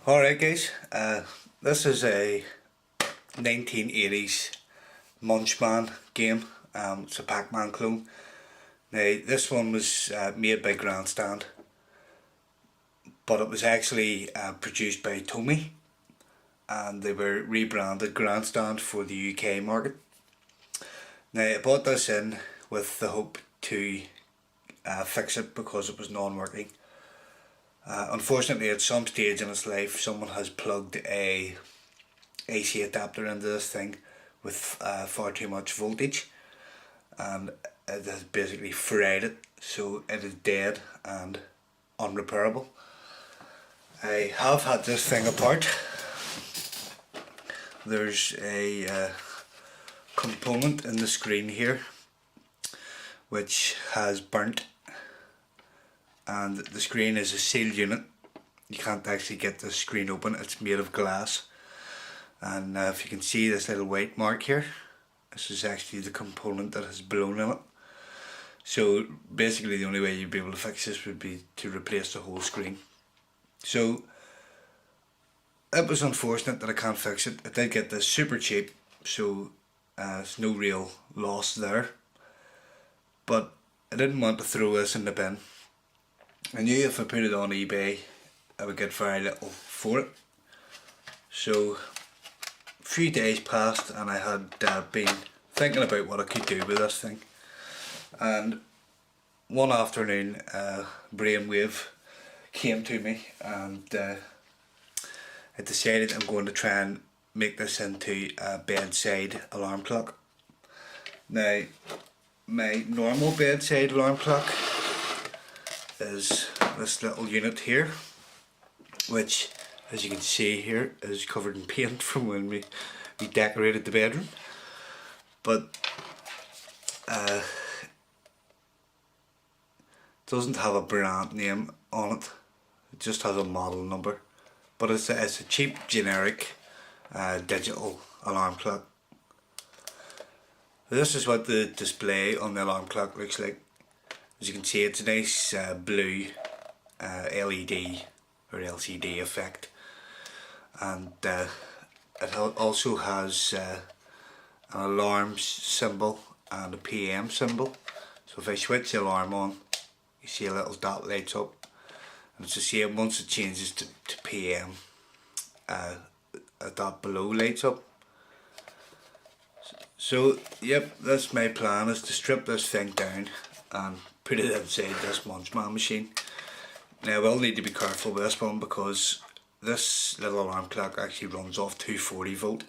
Alright guys, this is a 1980's Munchman game. It's a Pac-Man clone. Now this one was made by Grandstand, but it was actually produced by Tomy, and they were rebranded Grandstand for the UK market. Now I bought this in with the hope to fix it because it was non-working. Unfortunately, at some stage in its life, someone has plugged a AC adapter into this thing with far too much voltage, and it has basically fried it, so it is dead and unrepairable. I have had this thing apart. There's a component in the screen here which has burnt, and the screen is a sealed unit. You can't actually get the screen open, it's made of glass. And if you can see this little white mark here, this is actually the component that has blown in it. So basically the only way you'd be able to fix this would be to replace the whole screen. So it was unfortunate that I can't fix it. I did get this super cheap, so there's no real loss there. But I didn't want to throw this in the bin. I knew if I put it on eBay I would get very little for it. So a few days passed and I had been thinking about what I could do with this thing, and one afternoon brainwave came to me, and I decided I'm going to try and make this into a bedside alarm clock. Now my normal bedside alarm clock is this little unit here, which, as you can see here, is covered in paint from when we decorated the bedroom. But it doesn't have a brand name on it, it just has a model number. But it's a cheap generic digital alarm clock. This is what the display on the alarm clock looks like. As you can see, it's a nice blue LED or LCD effect, and it also has an alarm symbol and a PM symbol. So if I switch the alarm on, you see a little dot lights up, and it's the same once it changes to PM, a dot below lights up. So yep, that's my plan, is to strip this thing down and put it inside this Munchman machine. Now I will need to be careful with this one because this little alarm clock actually runs off 240 volt.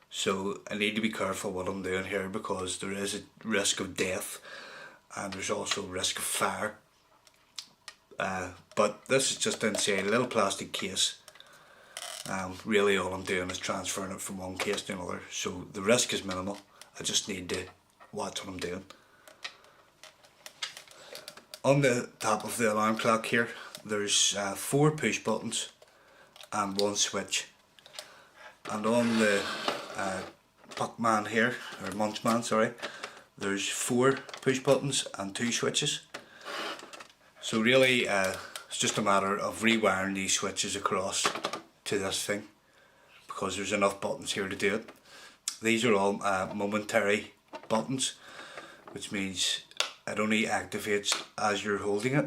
So I need to be careful what I'm doing here, because there is a risk of death and there's also risk of fire. But this is just inside a little plastic case. Really all I'm doing is transferring it from one case to another, so the risk is minimal. I just need to watch what I'm doing. On the top of the alarm clock here, there's 4 push buttons and 1 switch. And on the Pac-Man here, or Munchman, sorry, there's 4 push buttons and 2 switches. So really it's just a matter of rewiring these switches across to this thing, because there's enough buttons here to do it. These are all momentary buttons, which means it only activates as you're holding it,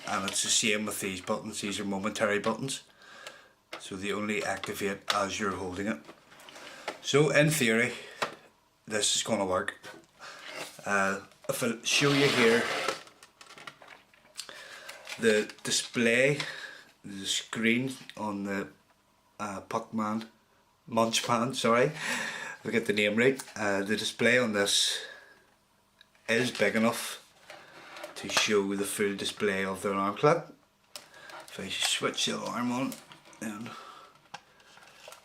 and it's the same with these buttons. These are momentary buttons, so they only activate as you're holding it. So in theory this is going to work. If I show you here, the display, the screen on the Pac-Man, Munchman, sorry, I'll get the name right. The display on this is big enough to show the full display of the alarm clock. If I switch the alarm on, then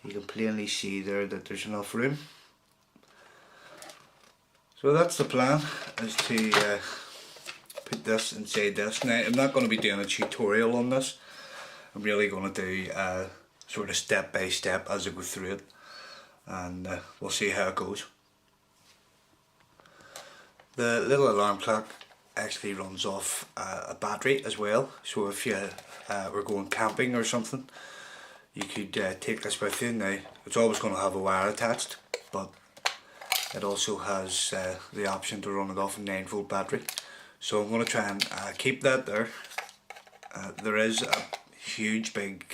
you can plainly see there that there's enough room. So that's the plan, is to put this inside this. Now I'm not going to be doing a tutorial on this. I'm really going to do sort of step by step as I go through it, and we'll see how it goes. The little alarm clock actually runs off a battery as well, so if you were going camping or something, you could take this with you. Now it's always going to have a wire attached, but it also has the option to run it off a 9-volt battery. So I'm going to try and keep that there. There is a huge big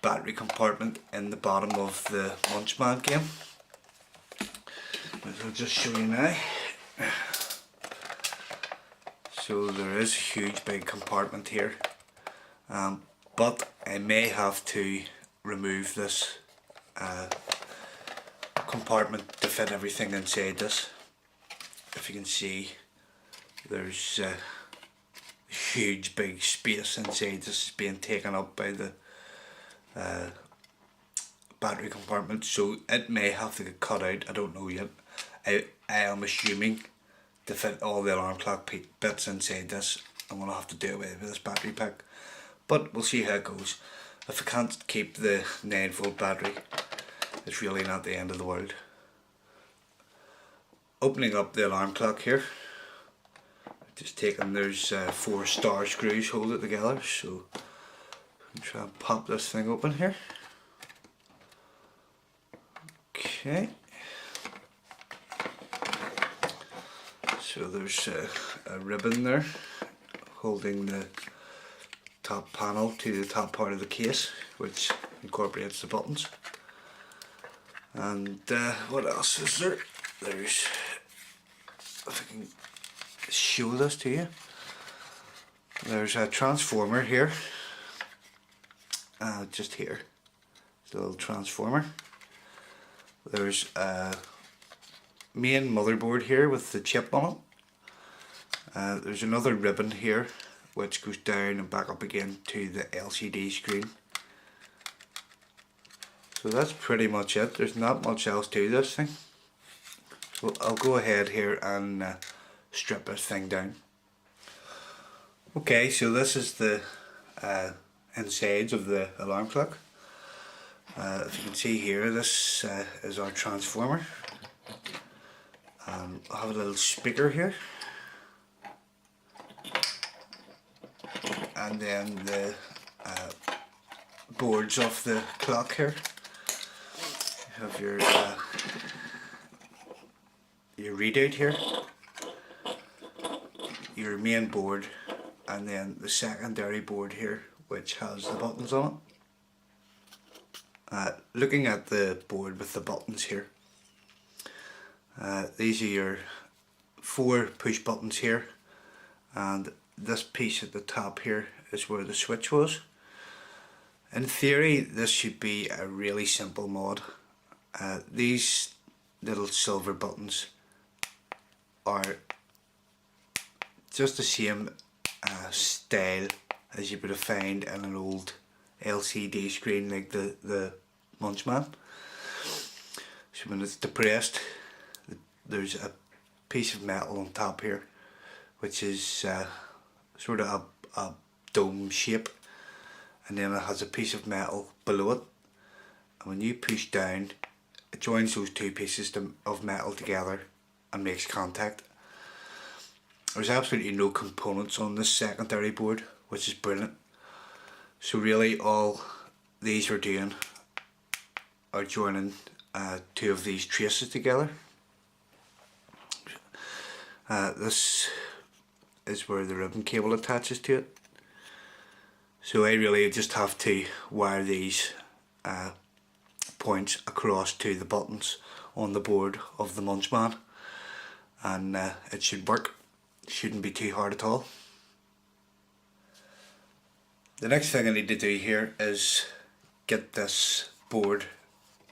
battery compartment in the bottom of the Munchman game. I'll just show you now. So there is a huge big compartment here, but I may have to remove this compartment to fit everything inside this. If you can see, there's a huge big space inside this is being taken up by the battery compartment, so it may have to get cut out. I don't know yet. I am assuming to fit all the alarm clock bits inside this, I'm going to have to do away with this battery pack, but we'll see how it goes. If I can't keep the 9-volt battery, it's really not the end of the world. Opening up the alarm clock here, just taking, there's 4 star screws hold it together, so I'm try and pop this thing open here. Okay, so there's a ribbon there holding the top panel to the top part of the case, which incorporates the buttons. And what else is there? There's, if I can show this to you, there's a transformer here, just here, it's a little transformer. There's a main motherboard here with the chip on it. There's another ribbon here which goes down and back up again to the LCD screen. So that's pretty much it. There's not much else to this thing. So I'll go ahead here and strip this thing down. Okay, so this is the insides of the alarm clock. If you can see here, this is our transformer. I have a little speaker here, and then the boards of the clock here. You have your readout here, your main board, and then the secondary board here, which has the buttons on it. Looking at the board with the buttons here, these are your 4 push buttons here, and this piece at the top here is where the switch was. In theory, this should be a really simple mod. These little silver buttons are just the same style as you would have found in an old LCD screen like the Munchman. So when it's depressed, there's a piece of metal on top here, which is sort of a dome shape, and then it has a piece of metal below it, and when you push down, it joins those 2 pieces of metal together and makes contact. There's absolutely no components on this secondary board, which is brilliant. So really all these are doing are joining 2 of these traces together. This is where the ribbon cable attaches to it. So I really just have to wire these points across to the buttons on the board of the Munchman, and it should work. It shouldn't be too hard at all. The next thing I need to do here is get this board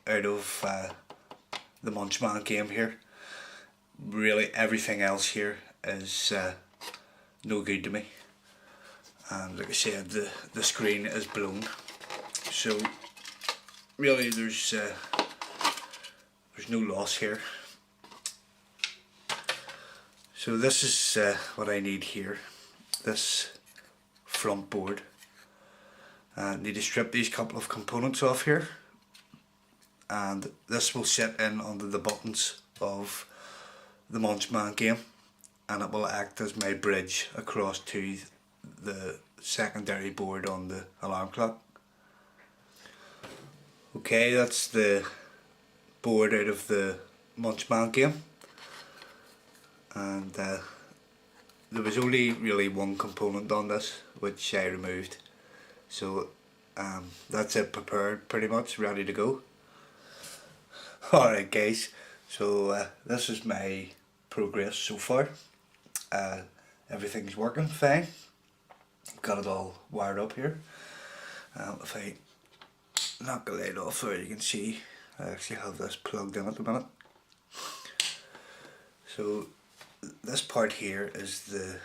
out of the Munchman game here. Really everything else here is no good to me, and like I said, the screen is blown, so really there's no loss here. So this is what I need here, this front board. I need to strip these couple of components off here, and this will sit in under the buttons of the Munchman game, and it will act as my bridge across to the secondary board on the alarm clock. Okay, that's the board out of the Munchman game, and there was only really one component on this which I removed, so that's it prepared, pretty much ready to go. Alright guys, so this is my progress so far. Everything's working fine. Got it all wired up here. If I knock the light off there, you can see I actually have this plugged in at the minute. So this part here is the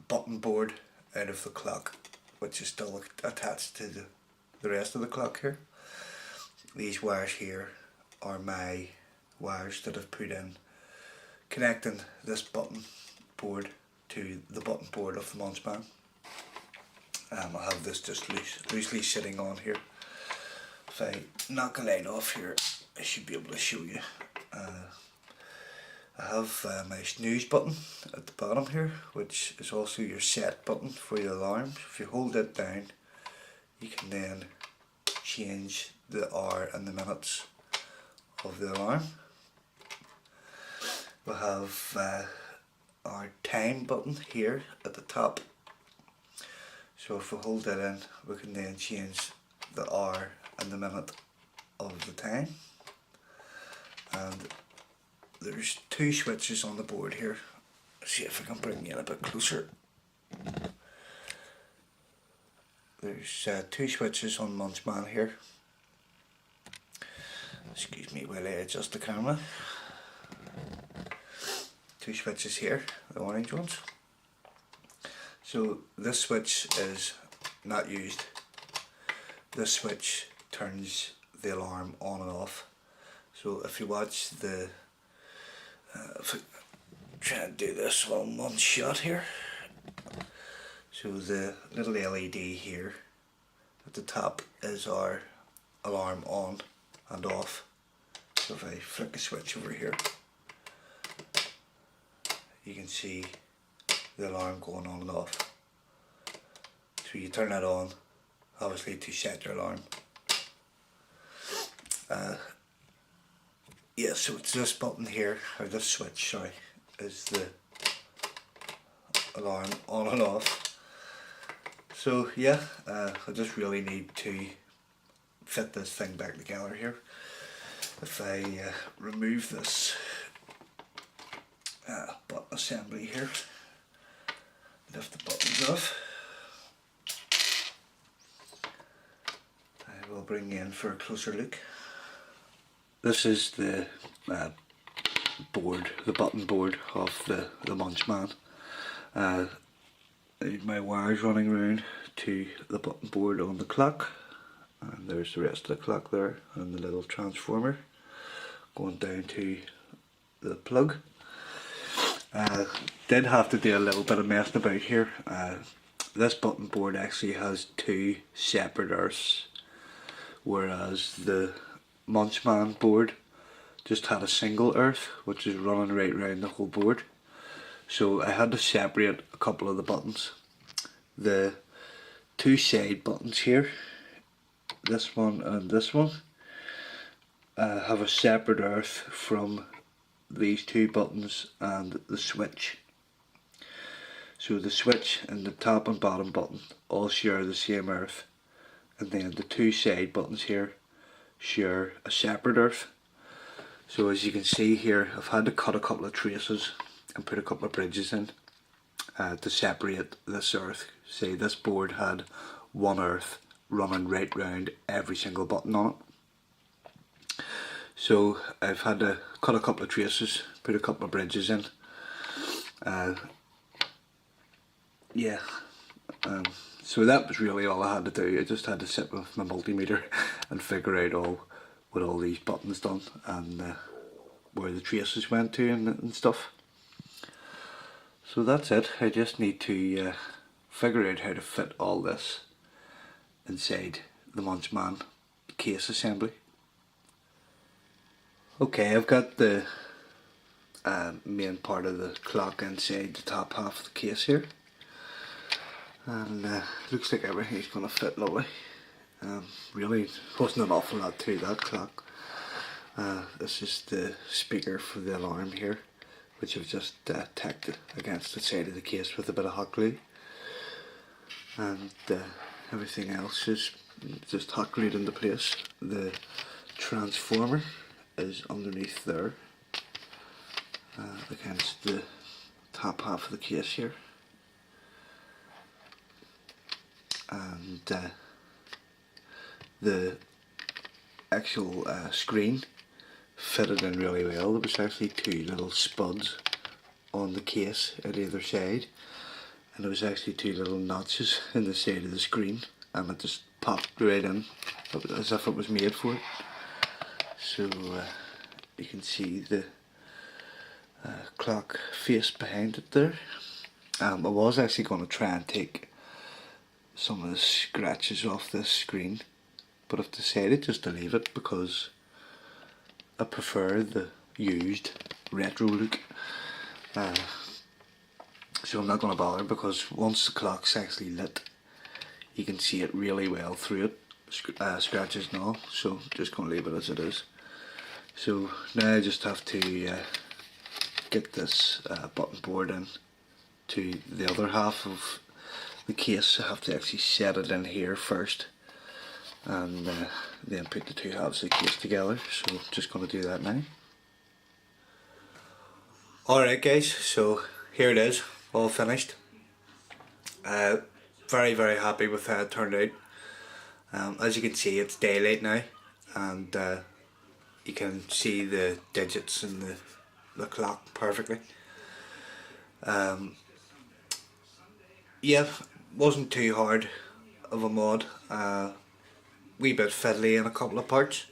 button board out of the clock, which is still attached to the rest of the clock here. These wires here are my wires that I've put in connecting this button board to the button board of the Munchman. I have this just loosely sitting on here. If I knock a light off here, I should be able to show you. I have my snooze button at the bottom here, which is also your set button for your alarms. If you hold it down, you can then change the hour and the minutes of the alarm. We have our time button here at the top. So if we hold that in, we can then change the hour and the minute of the time. And there's two switches on the board here. Let's see if I can bring you in a bit closer. There's two switches on Munchman here. Excuse me while I adjust the camera. Two switches here, the orange ones. So this switch is not used. This switch turns the alarm on and off. So if you watch the if I try and do this all in one shot here. So the little LED here at the top is our alarm on and off. So if I flick a switch over here, you can see the alarm going on and off. So you turn that on, obviously, to set your alarm. Yeah, so it's this button here, or this switch, sorry, is the alarm on and off. So yeah, I just really need to fit this thing back together here. If I remove this button assembly here, lift the buttons off, I will bring you in for a closer look. This is the board, the button board of the Munchman. My wires running around to the button board on the clock, and there's the rest of the clock there, and the little transformer going down to the plug. Did have to do a little bit of messing about here. This button board actually has two separate earths, whereas the Munchman board just had a single earth which is running right around the whole board. So I had to separate a couple of the buttons. The two side buttons here, this one and this one, have a separate earth from these two buttons and the switch. So the switch and the top and bottom button all share the same earth, and then the two side buttons here share a separate earth. So as you can see here, I've had to cut a couple of traces and put a couple of bridges in to separate this earth. See, this board had one earth running right round every single button on it. So I've had to cut a couple of traces, put a couple of bridges in. So that was really all I had to do. I just had to sit with my multimeter and figure out what all these buttons done, and where the traces went to and stuff. So that's it. I just need to figure out how to fit all this inside the Munchman case assembly. Okay, I've got the main part of the clock inside the top half of the case here, and looks like everything's going to fit lovely. Really wasn't an awful lot to that clock. This is the speaker for the alarm here, which I've just tacked against the side of the case with a bit of hot glue, and everything else is just hot glued into place. The transformer is underneath there, against the top half of the case here, and the actual screen fitted in really well. There was actually two little spuds on the case at either side, and there was actually two little notches in the side of the screen, and it just popped right in as if it was made for it. So you can see the clock face behind it there. I was actually going to try and take some of the scratches off this screen, but I've decided just to leave it because I prefer the used retro look. So I'm not going to bother, because once the clock's actually lit you can see it really well through it, scratches and all, so just going to leave it as it is. So now I just have to get this button board in to the other half of the case. I have to actually set it in here first, and then put the two halves of the case together, so just going to do that now. Alright guys, so here it is, all finished. Very happy with how it turned out. As you can see, it's daylight now, and you can see the digits in the clock perfectly. Yeah, wasn't too hard of a mod. Wee bit fiddly in a couple of parts,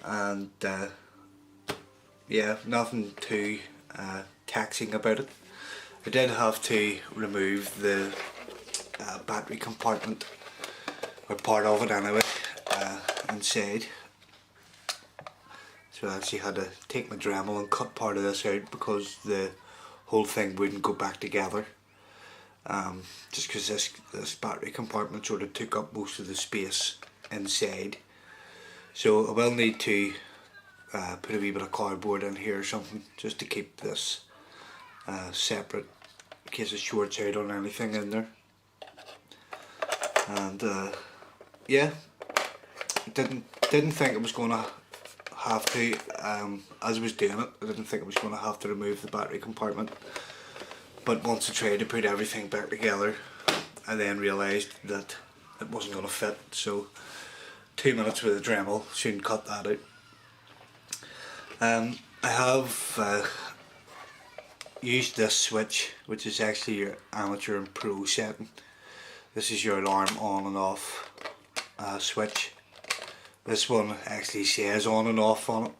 and yeah, nothing too taxing about it. I did have to remove the battery compartment, or part of it anyway, inside. So I actually had to take my Dremel and cut part of this out because the whole thing wouldn't go back together. Just because this battery compartment sort of took up most of the space inside. So I will need to put a wee bit of cardboard in here or something, just to keep this separate in case it shorts out on anything in there. And yeah, didn't think I was going to have to, as I was doing it, I didn't think I was going to have to remove the battery compartment. But once I tried to put everything back together, I then realised that it wasn't going to fit, so 2 minutes with a Dremel soon cut that out. I have used this switch, which is actually your amateur and pro setting. This is your alarm on and off switch. This one actually says on and off on it,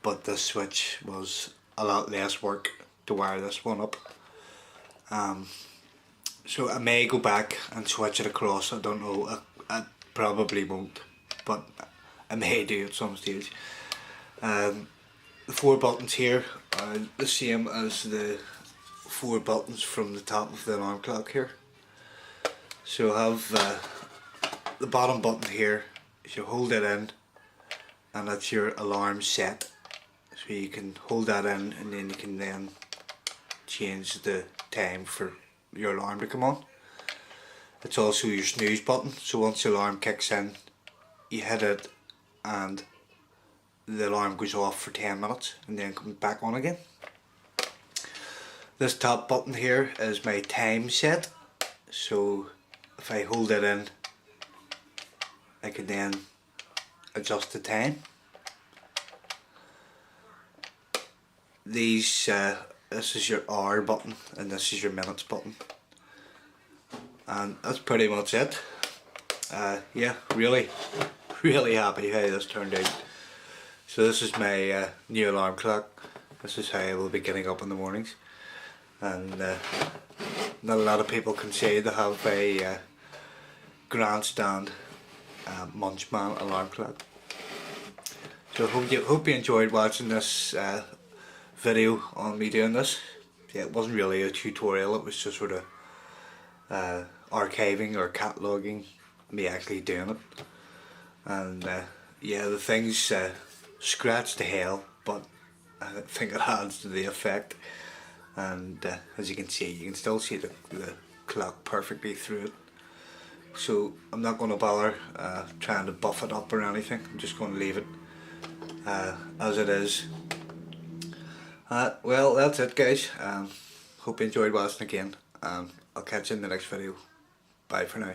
but this switch was a lot less work to wire this one up. So I may go back and switch it across, I don't know, I probably won't, but I may do at some stage. The 4 buttons here are the same as the 4 buttons from the top of the alarm clock here. So I have the bottom button here, you hold it in, and that's your alarm set. So you can hold that in, and then you can then change the time for your alarm to come on. It's also your snooze button, so once the alarm kicks in, you hit it and the alarm goes off for 10 minutes and then comes back on again. This top button here is my time set, so if I hold it in, I can then adjust the time. These, this is your hour button and this is your minutes button, and that's pretty much it. Yeah, really happy how this turned out. So this is my new alarm clock. This is how I will be getting up in the mornings, and not a lot of people can say they have a grandstand Munchman alarm clock. So hope you enjoyed watching this video on me doing this. Yeah, it wasn't really a tutorial, it was just sort of archiving or cataloguing me actually doing it. And yeah, the thing's scratched to hell, but I think it adds to the effect. And as you can see, you can still see the clock perfectly through it. So I'm not going to bother trying to buff it up or anything. I'm just going to leave it as it is. Well, that's it, guys. Hope you enjoyed watching again. I'll catch you in the next video. Bye for now.